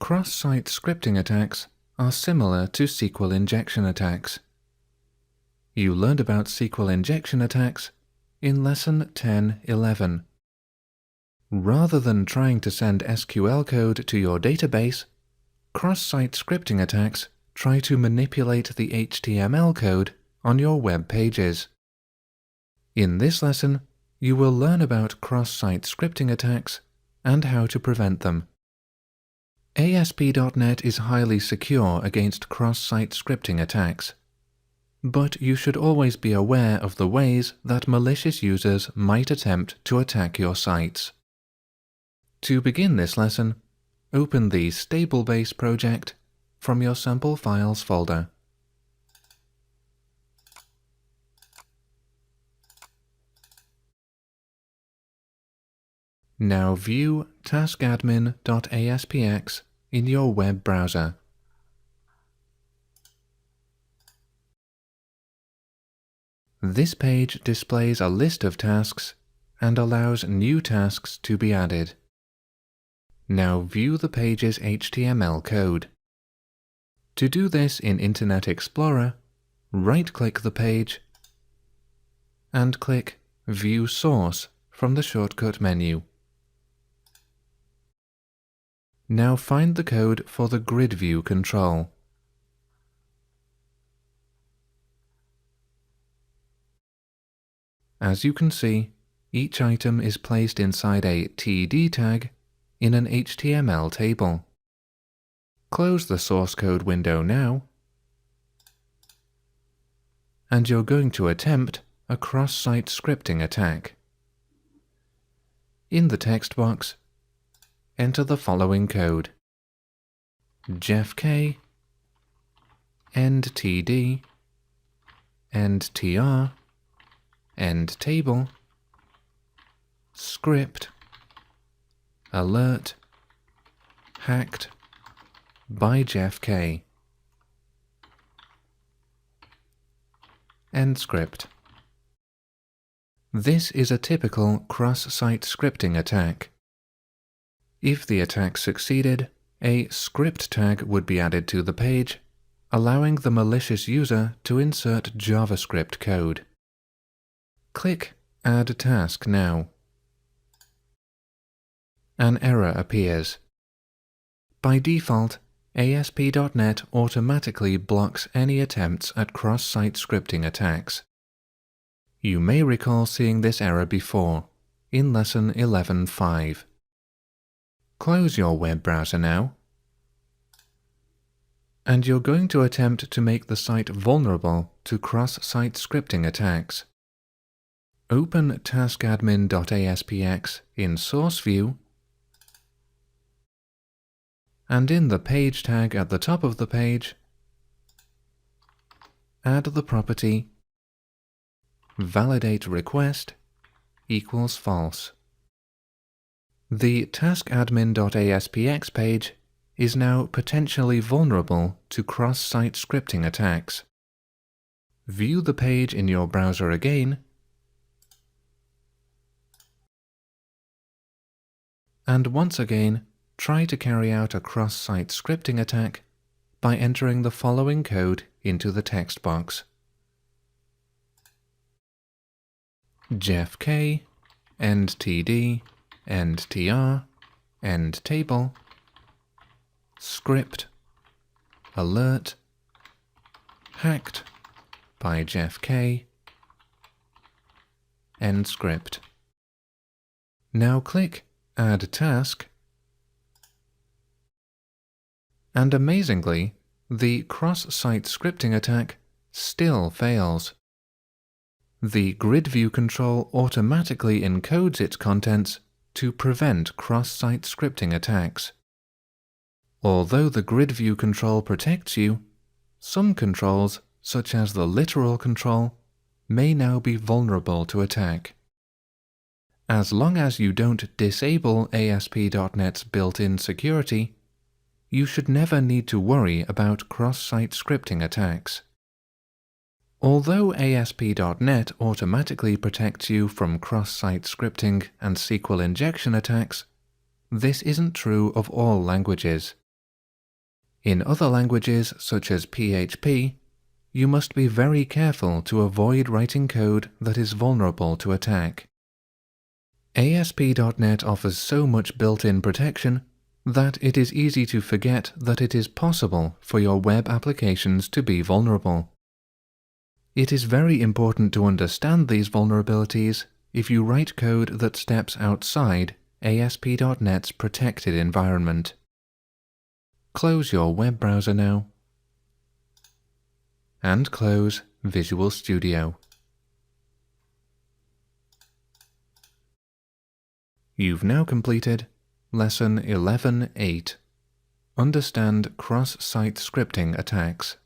Cross-site scripting attacks are similar to SQL injection attacks. You learned about SQL injection attacks in Lesson 10.11. Rather than trying to send SQL code to your database, cross-site scripting attacks try to manipulate the HTML code on your web pages. In this lesson, you will learn about cross-site scripting attacks and how to prevent them. ASP.NET is highly secure against cross-site scripting attacks, but you should always be aware of the ways that malicious users might attempt to attack your sites. To begin this lesson, open the Stablebase project from your Sample Files folder. Now view taskadmin.aspx in your web browser. This page displays a list of tasks and allows new tasks to be added. Now view the page's HTML code. To do this in Internet Explorer, right-click the page and click View Source from the shortcut menu. Now find the code for the grid view control. As you can see, each item is placed inside a TD tag in an HTML table. Close the source code window now, and you're going to attempt a cross-site scripting attack. In the text box, enter the following code: jeffk, endtd, endtr, endtable, script, alert, hacked by jeffk. End script. This is a typical cross-site scripting attack. If the attack succeeded, a script tag would be added to the page, allowing the malicious user to insert JavaScript code. Click Add Task now. An error appears. By default, ASP.NET automatically blocks any attempts at cross-site scripting attacks. You may recall seeing this error before, in Lesson 11.5. Close your web browser now, and you're going to attempt to make the site vulnerable to cross-site scripting attacks. Open taskadmin.aspx in Source View, and in the page tag at the top of the page, add the property validate request equals false. The taskadmin.aspx page is now potentially vulnerable to cross-site scripting attacks. View the page in your browser again, and once again try to carry out a cross-site scripting attack by entering the following code into the text box: jeffk, endtd, endtr, endtable, script, alert, hacked by jeffk, end script. Now click Add Task, and amazingly, the cross-site scripting attack still fails. The grid view control automatically encodes its contents to prevent cross-site scripting attacks. Although the grid view control protects you, some controls, such as the literal control, may now be vulnerable to attack. As long as you don't disable ASP.NET's built-in security, you should never need to worry about cross-site scripting attacks. Although ASP.NET automatically protects you from cross-site scripting and SQL injection attacks, this isn't true of all languages. In other languages, such as PHP, you must be very careful to avoid writing code that is vulnerable to attack. ASP.NET offers so much built-in protection that it is easy to forget that it is possible for your web applications to be vulnerable. It is very important to understand these vulnerabilities if you write code that steps outside ASP.NET's protected environment. Close your web browser now, and close Visual Studio. You've now completed Lesson 11.8. Understand cross-site scripting attacks.